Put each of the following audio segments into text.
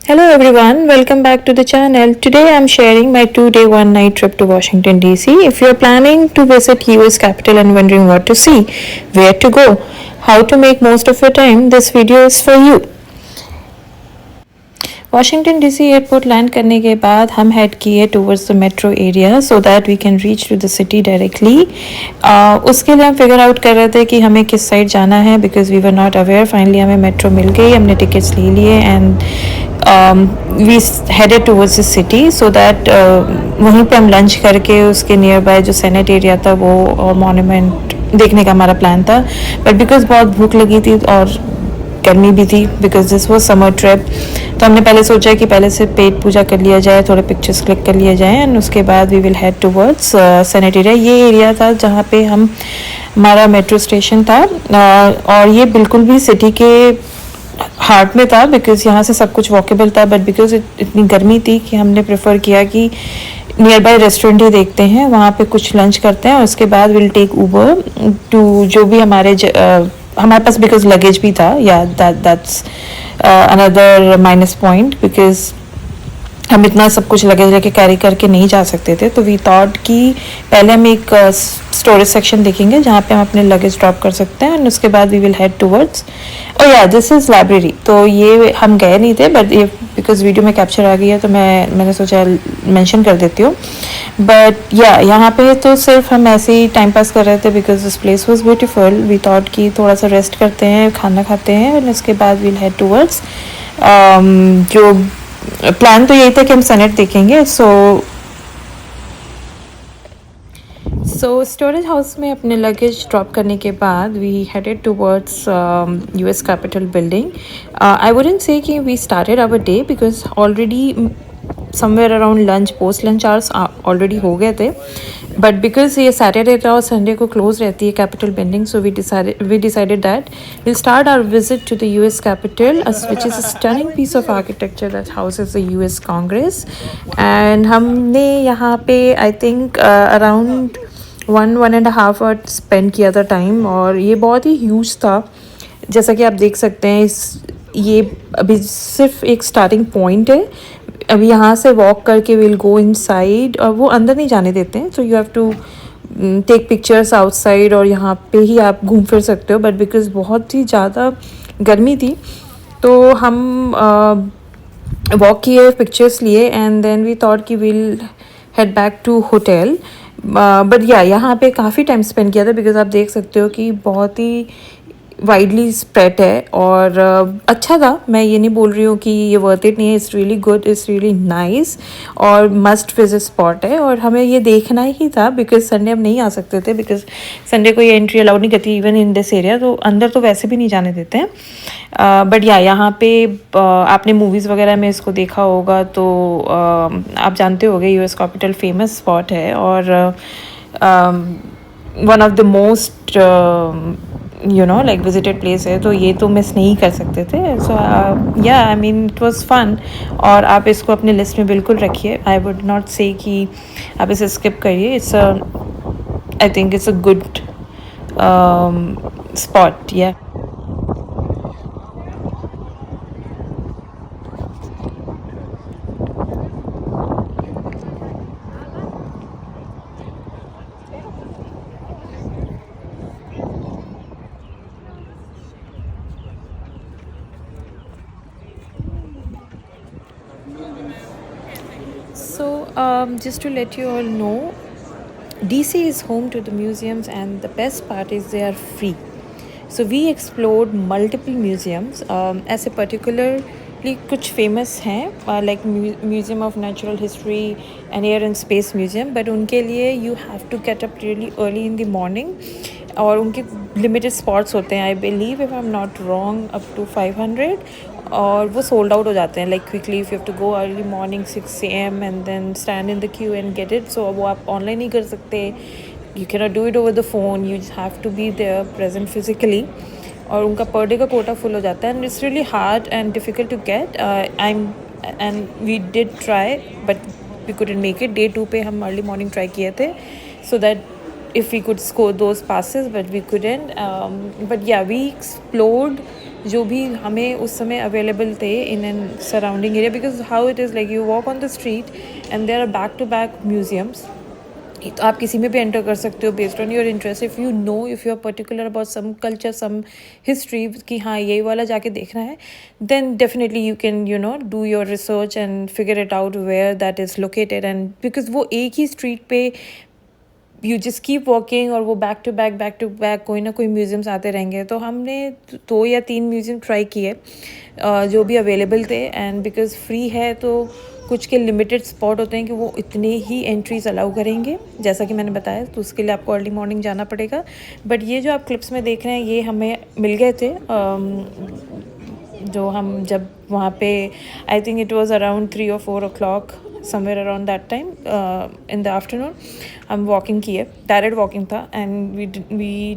Hello everyone, welcome back to the channel. Today I'm sharing my 2-day 1-night trip to Washington DC. If you're planning to visit US capital and wondering what to see, where to go, how to make most of your time, this video is for you. Washington DC airport land करने के बाद हम head किए towards the metro area so that we can reach to the city directly. उसके लिए हम figure out कर रहे थे कि हमें किस साइड जाना है because we were not aware. Finally हमें मेट्रो मिल गई, हमने टिकट्स ले लिए and we headed towards the city so that वहीं पे हम लंच करके उसके नियर बाय जो सेनेट एरिया था वो मॉन्यूमेंट देखने का हमारा प्लान था. बट बिकॉज बहुत भूख लगी थी और गर्मी भी थी because this was summer trip, तो हमने पहले सोचा कि पहले से पेट पूजा कर लिया जाए, थोड़े पिक्चर्स क्लिक कर लिए जाए एंड उसके बाद we will head towards senate area. ये एरिया था जहाँ पे हमारा मेट्रो स्टेशन था और ये बिल्कुल भी सिटी के हार्ट में था बिकॉज यहाँ से सब कुछ वॉकेबल था. बट बिकॉज इतनी गर्मी थी कि हमने प्रेफर किया कि नियर बाय रेस्टोरेंट ही देखते हैं, वहाँ पे कुछ लंच करते हैं और उसके बाद विल टेक ऊबर टू जो भी हमारे पास बिकॉज लगेज भी था. या that's another minus point because हम इतना सब कुछ लगेज लेके कैरी करके नहीं जा सकते थे. तो वी थॉट कि पहले हम एक स्टोरेज सेक्शन देखेंगे जहाँ पे हम अपने लगेज ड्रॉप कर सकते हैं एंड उसके बाद वी विल हेड टूवर्ड्स. और या दिस इज़ लाइब्रेरी. तो ये हम गए नहीं थे बट ये बिकॉज वीडियो में कैप्चर आ गई है तो मैंने सोचा मेंशन कर देती हूँ. बट या यहाँ पे तो सिर्फ हम ऐसे ही टाइम पास कर रहे थे because this place was beautiful. We thought कि थोड़ा सा रेस्ट करते हैं, खाना खाते हैं और उसके बाद विल हेड टूवर्ड्स. जो प्लान तो यही था कि हम सेनेट देखेंगे. सो स्टोरेज हाउस में अपने लगेज ड्रॉप करने के बाद we headed towards US capitol building. I wouldn't say कि we started our day because already somewhere around lunch post lunch hours already हो गए थे. बट बिकॉज ये सैटरडे था और संडे को क्लोज रहती है capital building, so we decided that we'll start our visit to the US Capitol, which is a stunning piece of architecture that houses the US Congress. And हमने यहाँ पे I think around 1.5 hour spend किया था time और ये बहुत ही huge था. जैसा कि आप देख सकते हैं ये अभी सिर्फ एक स्टार्टिंग पॉइंट है. अभी यहाँ से वॉक करके विल गो इनसाइड और वो अंदर नहीं जाने देते हैं, so you have to take pictures outside और यहाँ पे ही आप घूम फिर सकते हो. बट बिकॉज बहुत ही ज़्यादा गर्मी थी तो हम वॉक किए, पिक्चर्स लिए एंड देन वी थॉट कि will head back to hotel. But yeah यहाँ पे काफ़ी टाइम स्पेंड किया था बिकॉज आप देख सकते हो कि बहुत ही वाइडली स्प्रेड है और अच्छा था. मैं ये नहीं बोल रही हूँ कि ये वर्थ इट नहीं है. It's really good, it's really nice और मस्ट विजिट स्पॉट है और हमें ये देखना ही था बिकॉज संडे हम नहीं आ सकते थे बिकॉज संडे को ये एंट्री अलाउड नहीं करती इवन इन दिस एरिया. तो अंदर तो वैसे भी नहीं जाने देते हैं. बट या यहाँ पे आपने मूवीज़ वगैरह में इसको देखा होगा तो आप जानते होंगे यूएस कैपिटल फेमस स्पॉट है और one of the most like visited place है. तो ये तो मिस नहीं कर सकते थे. So yeah I mean it was fun और आप इसको अपने लिस्ट में बिल्कुल रखिए. आई वुड नॉट से कि आप इसे स्किप करिए. I think it's a good spot. या So, just to let you all know, DC is home to the museums, and the best part is they are free. So we explored multiple museums. ऐसे particularly कुछ famous हैं like Museum of Natural History and Air and Space Museum, but उनके लिए you have to get up really early in the morning और उनके limited spots होते हैं. I believe if I'm not wrong up to 500 और वो sold out हो जाते हैं like quickly if you have to go early morning 6 a.m. and then stand in the queue and get it. So वो आप online नहीं कर सकते. You cannot do it over the phone. You just have to be there present physically. और उनका per day का Kota full हो जाता है and it's really hard and difficult to get. And we did try but we couldn't make it. Day 2 पे हम early morning try किए थे so that if we could score those passes, but we couldn't. But yeah, we explored जो भी हमें उस समय available थे in an surrounding area, because how it is like you walk on the street and there are back to back museums. तो आप किसी में भी एंटर कर सकते हो based on your interest, if you know, if you are particular about some culture, some history, कि हाँ यही वाला जाके देखना है, then definitely you can do your research and figure it out where that is located. And because वो एक ही street पे यू जस्ट कीप वॉकिंग, और वो बैक टू बैक कोई ना कोई म्यूज़ियम्स आते रहेंगे। तो हमने 2 या 3 म्यूज़ियम ट्राई किए जो भी अवेलेबल थे। एंड बिकॉज फ्री है तो कुछ के लिमिटेड स्पॉट होते हैं कि वो इतने ही एंट्रीज अलाउ करेंगे, जैसा कि मैंने बताया, तो उसके लिए आपको अर्ली मॉर्निंग जाना पड़ेगा। बट ये जो आप क्लिप्स में देख रहे हैं ये हमें मिल गए थे जो हम जब वहाँ पे, I think it was around 3 or 4 o'clock, somewhere around that time in the afternoon, हम वॉकिंग किए, डायरेक्ट वॉकिंग था। And we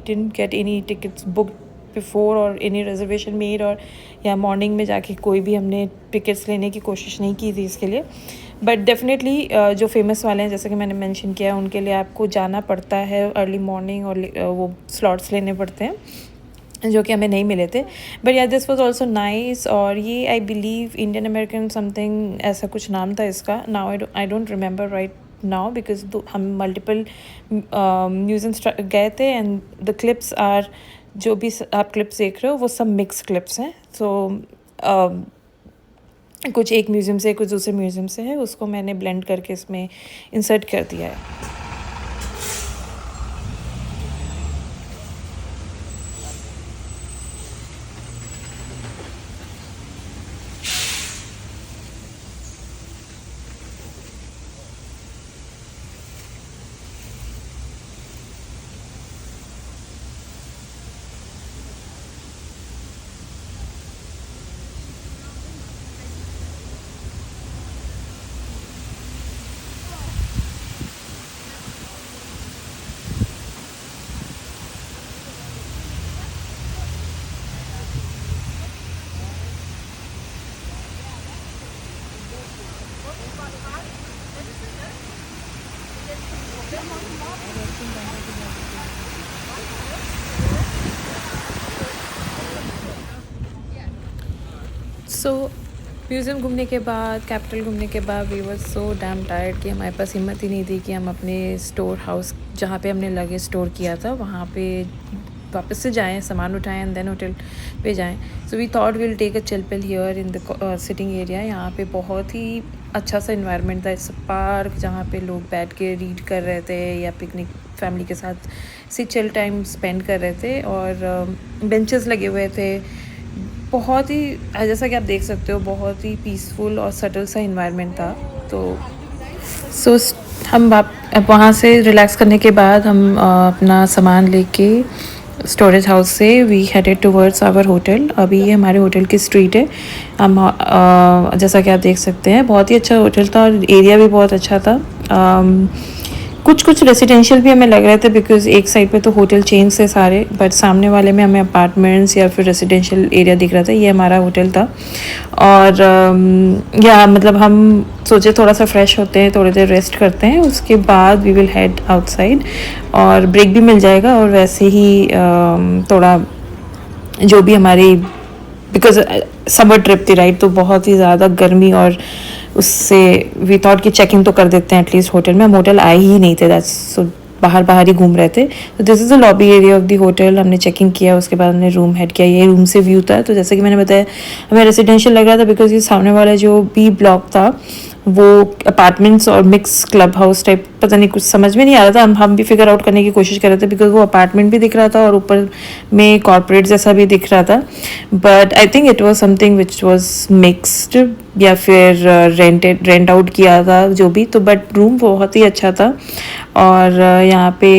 didn't get any tickets booked before और एनी रिजर्वेशन मेड, और या मॉर्निंग में जाके कोई भी हमने टिकट्स लेने की कोशिश नहीं की थी इसके लिए। बट डेफिनेटली जो फेमस वाले हैं, जैसे कि मैंने मेंशन किया, उनके लिए आपको जाना पड़ता है अर्ली मॉर्निंग, और वो स्लॉट्स लेने पड़ते हैं जो कि हमें नहीं मिले थे। बट या दिस वाज आल्सो नाइस। और ये I believe Indian American something ऐसा कुछ नाम था इसका, now I don't remember right now, because हम मल्टीपल म्यूजियम्स गए थे। एंड द क्लिप्स आर, जो भी आप क्लिप्स देख रहे हो वो सब मिक्स क्लिप्स हैं। सो कुछ एक म्यूज़ियम से, कुछ दूसरे म्यूज़ियम से है, उसको मैंने ब्लेंड करके इसमें इंसर्ट कर दिया है। सो म्यूज़ियम घूमने के बाद, कैपिटल घूमने के बाद, we were so damn tired कि हमारे पास हिम्मत ही नहीं थी कि हम अपने स्टोर हाउस, जहाँ पे हमने लगेज स्टोर किया था, वहाँ पे वापस से जाएं, सामान उठाएं एंड देन होटल पे जाएं। So we thought will take a chill pill here in the sitting area. यहाँ पे बहुत ही अच्छा सा इन्वायरमेंट था, इट्स पार्क जहाँ पे लोग बैठ के रीड कर रहे थे या पिकनिक फैमिली के साथ से चिल टाइम स्पेंड कर रहे थे। और बेंचेस लगे हुए थे, बहुत ही, जैसा कि आप देख सकते हो, बहुत ही पीसफुल और सटल सा इन्वायरमेंट था। तो हम वहाँ से रिलैक्स करने के बाद हम अपना सामान लेके स्टोरेज हाउस से we headed towards our hotel. अभी ये हमारे होटल की स्ट्रीट है। हम जैसा कि आप देख सकते हैं, बहुत ही अच्छा होटल था और एरिया भी बहुत अच्छा था। कुछ रेसिडेंशियल भी हमें लग रहे थे, बिकॉज एक साइड पे तो होटल चेन से सारे, बट सामने वाले में हमें अपार्टमेंट्स या फिर रेसिडेंशियल एरिया दिख रहा था। ये हमारा होटल था। और या मतलब हम सोचे थोड़ा सा फ्रेश होते हैं, थोड़ी देर रेस्ट करते हैं, उसके बाद वी विल हेड आउटसाइड, और ब्रेक भी मिल जाएगा। और वैसे ही थोड़ा जो भी हमारी, बिकॉज समर ट्रिप थी राइट, तो बहुत ही ज़्यादा गर्मी, और उससे वी थॉट कि चेकिंग तो कर देते हैं एटलीस्ट होटल में। हम होटल आए ही नहीं थे, दैट्स सो बाहर ही घूम रहे थे। तो this is the lobby area of the hotel. हमने चेकिंग किया, उसके बाद हमने रूम हेड किया। ये रूम से व्यू था। तो जैसे कि मैंने बताया, हमें रेसिडेंशियल लग रहा था, बिकॉज ये सामने वाला जो भी ब्लॉक था वो अपार्टमेंट्स और मिक्स क्लब हाउस टाइप, पता नहीं, कुछ समझ में नहीं आ रहा था। हम भी फिगर आउट करने की कोशिश कर रहे थे, बिकॉज वो अपार्टमेंट भी दिख रहा था और ऊपर में कॉर्पोरेट जैसा भी दिख रहा था। But I think it was something which was mixed, या फिर रेंट आउट किया था जो भी। तो बट रूम बहुत ही अच्छा था, और यहाँ पे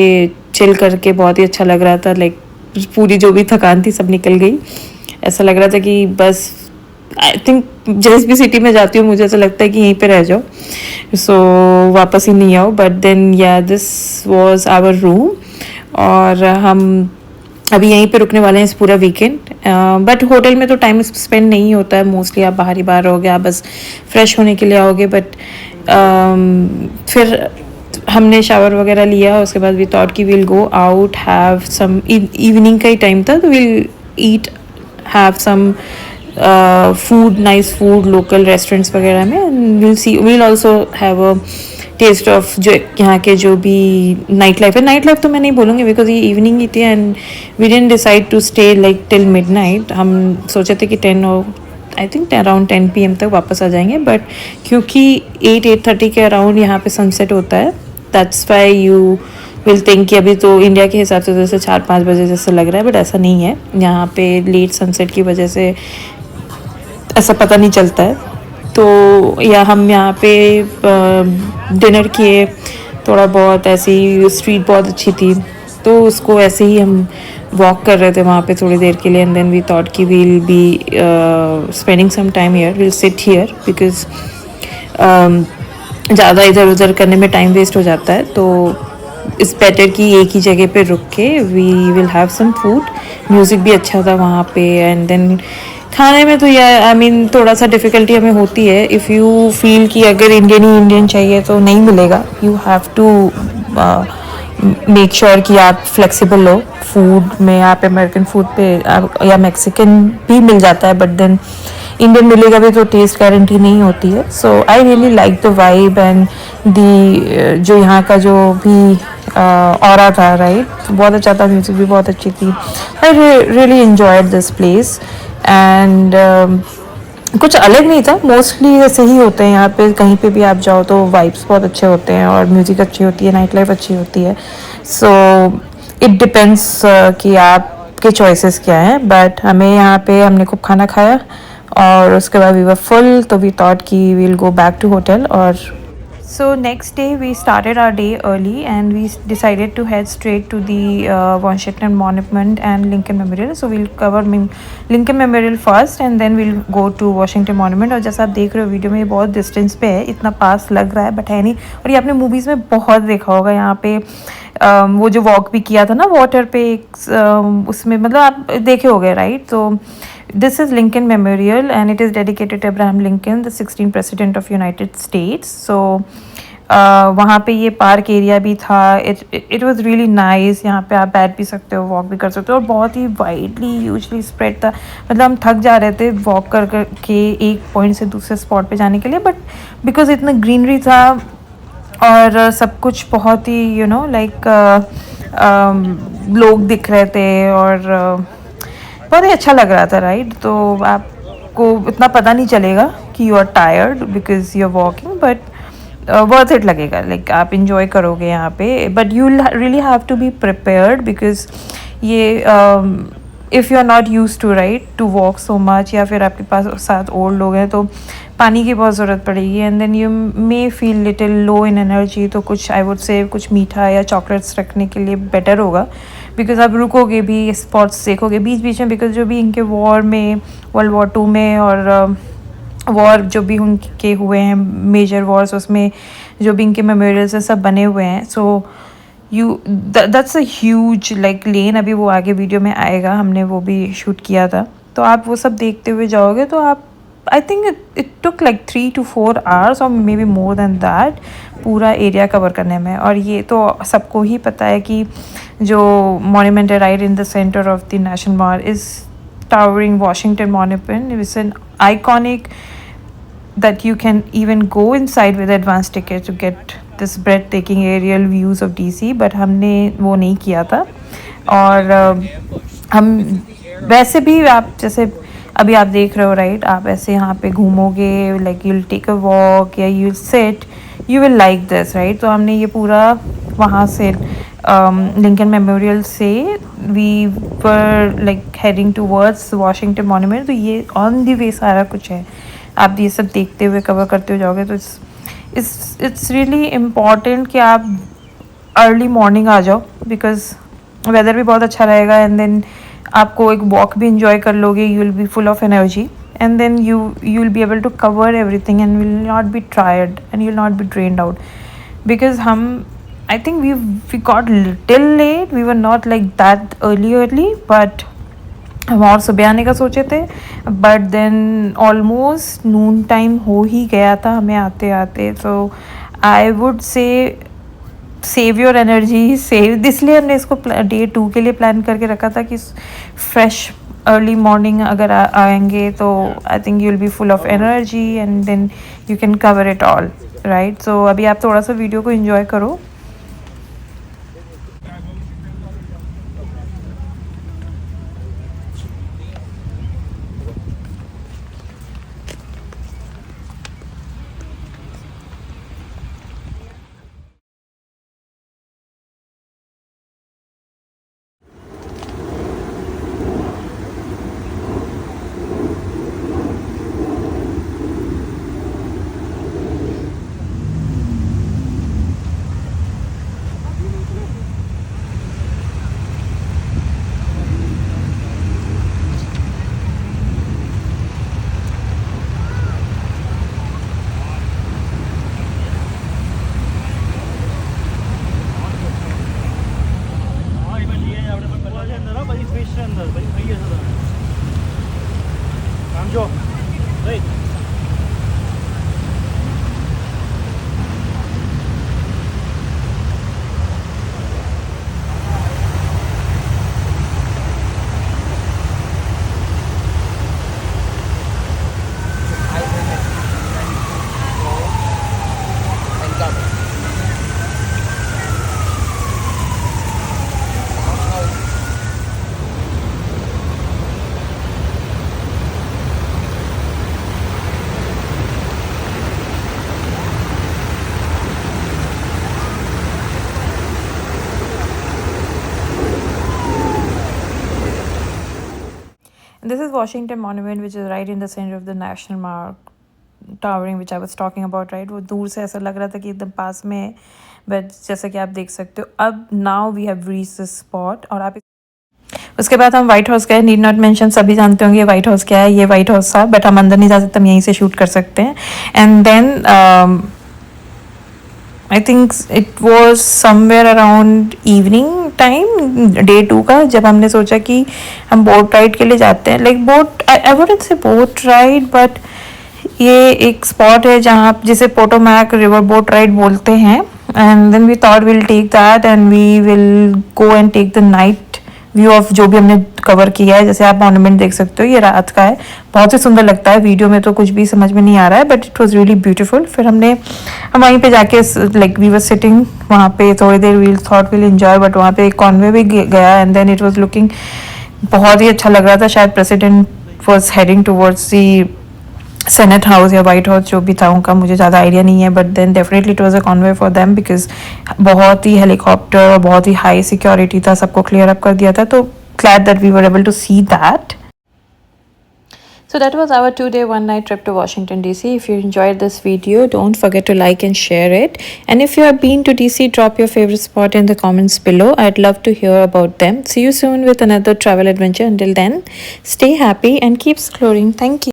चिल करके बहुत ही अच्छा लग रहा था। लाइक पूरी जो भी थकान थी सब निकल गई। ऐसा लग रहा था कि बस, आई थिंक जिस भी सिटी में जाती हूँ मुझे ऐसा लगता है कि यहीं पे रह जाओ, सो वापस ही नहीं आओ। बट देन या दिस वाज आवर रूम, और हम अभी यहीं पे रुकने वाले हैं इस पूरा वीकेंड। बट होटल में तो टाइम स्पेंड नहीं होता है मोस्टली, आप बाहर ही बाहर रहोगे, आप बस फ्रेश होने के लिए आओगे। बट फिर हमने शावर वगैरह लिया, उसके बाद वी थॉट कि will go out, have some, evening का ही टाइम था, तो will eat have some food, nice food local restaurants वगैरह में. We'll also have a taste of जो यहाँ के जो भी नाइट लाइफ है. नाइट लाइफ तो मैं नहीं बोलूँगी बिकॉज ये इवनिंग ही थी and we didn't decide to stay like till midnight. हम सोचे थे कि 10 और आई थिंक अराउंड 10 PM तक वापस आ जाएंगे, बट क्योंकि 8-8:30 के अराउंड यहाँ पे सनसेट होता है, that's why you will think कि अभी तो इंडिया के हिसाब से जैसे 4-5 बजे जैसे लग रहा है, बट ऐसा नहीं है. यहाँ पे लेट सनसेट की वजह से ऐसा पता नहीं चलता है. तो या हम यहाँ पे डिनर किए, थोड़ा बहुत ऐसे ही. स्ट्रीट बहुत अच्छी थी तो उसको ऐसे ही हम वॉक कर रहे थे वहाँ पे थोड़ी देर के लिए. एंड देन वी थॉट कि we'll be spending some time here, we'll sit here because ज़्यादा इधर उधर करने में टाइम वेस्ट हो जाता है. तो इस बेटर कि एक ही जगह पे रुक के we will have some food. Music भी अच्छा था वहाँ पे. एंड देन खाने में तो यार आई मीन थोड़ा सा डिफ़िकल्टी हमें होती है. इफ़ यू फील कि अगर इंडियन ही इंडियन चाहिए तो नहीं मिलेगा. You have to make sure कि आप फ्लेक्सिबल हो फूड में. आप अमेरिकन फूड पे या मैक्सिकन भी मिल जाता है, बट देन इंडियन मिलेगा भी तो टेस्ट गारंटी नहीं होती है. So I really like the vibe and the जो यहाँ का जो भी ऑरा था, राइट, बहुत अच्छा था. म्यूज़िक भी बहुत अच्छी थी. I really enjoyed this place. And कुछ अलग नहीं था, मोस्टली ऐसे ही होते हैं यहाँ पे. कहीं पे भी आप जाओ तो वाइब्स बहुत अच्छे होते हैं और म्यूज़िक अच्छी होती है, नाइट लाइफ अच्छी होती है. सो इट डिपेंड्स कि आपके चॉइसेस क्या हैं. बट हमें यहाँ पे हमने खूब खाना खाया और उसके बाद वी वर फुल, तो वी थॉट कि we'll go back to hotel. और so next day we started our day early and we decided to head straight to the Washington Monument and Lincoln Memorial. So we'll cover Lincoln Memorial first and then we'll go to Washington Monument. और जैसा आप देख रहे हो video में, ये बहुत distance पे है, इतना पास लग रहा है बट है नहीं. और ये आपने मूवीज़ में बहुत देखा होगा. यहाँ पे वो जो वॉक भी किया था ना वाटर पे, उसमें मतलब आप देखे होगे, राइट. तो this is Lincoln Memorial and it is dedicated to Abraham Lincoln, the 16th president of United States. So वहाँ पे ये पार्क एरिया भी था. It was really nice. यहाँ पे आप बैठ भी सकते हो, वॉक भी कर सकते हो. और बहुत ही वाइडली ह्यूजली स्प्रेड था. मतलब हम थक जा रहे थे वॉक कर के एक पॉइंट से दूसरे स्पॉट पे जाने के लिए, बट बिकॉज इतना ग्रीनरी था और सब कुछ बहुत ही यू नो लाइक लोग दिख रहे थे और बहुत ही अच्छा लग रहा था, राइट. तो आपको इतना पता नहीं चलेगा कि you are tired because you are walking, but worth it लगेगा. लाइक आप इंजॉय करोगे यहाँ पे. But you really have to be prepared because ये if you are not use to, right, to walk so much, या फिर आपके पास साथ ओल्ड लोग हैं तो पानी की बहुत ज़रूरत पड़ेगी. And then you may feel little low in energy. तो कुछ आई वुड से कुछ मीठा या चॉकलेट्स रखने के लिए बेटर होगा बिकॉज आप रुकोगे भी, स्पॉट्स देखोगे बीच बीच में. बिकॉज जो भी इनके वॉर में, World War II में और वॉर जो भी उनके हुए हैं मेजर वॉर्स, उसमें जो भी इनके मेमोरियल्स है सब बने हुए हैं. So that's a huge like lane. अभी वो आगे वीडियो में आएगा, हमने वो भी शूट किया था. तो आप वो सब देखते हुए जाओगे तो आप आई think it took like 3 to 4 hours और may be more than that पूरा एरिया कवर करने में. और ये तो सबको ही पता है कि जो मॉन्यूमेंट है right in the centre of the national mall is towering Washington Monument. It's an iconic that you can even go inside with advance ticket to get this breathtaking aerial views of DC. but हमने वो नहीं किया था. और हम वैसे भी आप जैसे अभी आप देख रहे हो, राइट, आप ऐसे यहाँ पे घूमोगे like you'll take a walk या you'll sit, you will like this, right. तो हमने ये पूरा वहाँ से लिंकन मेमोरियल से we were like heading towards Washington Monument. तो ये ऑन द वे सारा कुछ है. आप ये सब देखते हुए कवर करते हुए जाओगे. तो इट्स रियली इम्पॉर्टेंट कि आप अर्ली मॉर्निंग आ जाओ बिकॉज वेदर भी बहुत अच्छा रहेगा. एंड देन आपको एक वॉक भी इंजॉय कर लोगे. You will be full of energy and then you will be able to cover everything and will not be tired and you will not be drained out. Because हम I think we got little late. We were not like that early, but हम और सुबह आने का सोचे थे. But then almost noon time हो ही गया था हमें आते आते. तो I would say save your energy, save. इसलिए हमने इसको डे 2 के लिए प्लान करके रखा था कि फ्रेश अर्ली मॉर्निंग अगर आएंगे तो I think you will be full of energy and then you can cover it all, right. So अभी आप थोड़ा सा वीडियो को एंजॉय करो. This is Washington Monument, which is right in the center of the national mark, towering, which I was talking about, right. वो दूर से ऐसा लग रहा था कि एकदम पास में है, बट जैसा कि आप देख सकते हो अब now we have reached this spot. और आप उसके बाद हम व्हाइट हाउस गए. नीड नॉट मेंशन, सभी जानते होंगे व्हाइट हाउस क्या है. ये व्हाइट हाउस था, बट हम अंदर नहीं जा सकते, हम यहीं से शूट कर सकते हैं. And then I think it was somewhere around evening time day 2 का, जब हमने सोचा कि हम बोट राइड के लिए जाते हैं. लाइक बोट, आई वुडंट से बोट राइड, बट ये एक स्पॉट है जहाँ जिसे पोटोमैक रिवर बोट राइड बोलते हैं. And then we thought will take that and we will go and take the night view of जो भी हमने कवर किया है. जैसे आप मॉन्यूमेंट देख सकते हो, ये रात का है, बहुत ही सुंदर लगता है. वीडियो में तो कुछ भी समझ में नहीं आ रहा है, but it was really beautiful. फिर हम वहीं पे जाके लाइक वी वर सिटिंग वहाँ पे थोड़ी देर, we thought will enjoy. But वहाँ पे एक कॉन्वे भी गया and then it was looking बहुत ही अच्छा लग रहा था. शायद president was heading towards the Senate House या वाइट हाउस, जो भी था उनका मुझे ज़्यादा आइडिया नहीं है. But then definitely it was a convoy for them, because बहुत ही हेलीकॉप्टर और बहुत ही हाई सिक्योरिटी था, सबको क्लियर अप कर दिया था. तो glad that we were able to see that. So that was our 2-day 1-night trip to Washington DC. If you enjoyed this video, don't forget to like and share it. And if you have been to DC, drop your favorite spot in the comments below. I'd love to hear about them. See you soon with another travel adventure. Until then, stay happy and keep exploring. Thank you.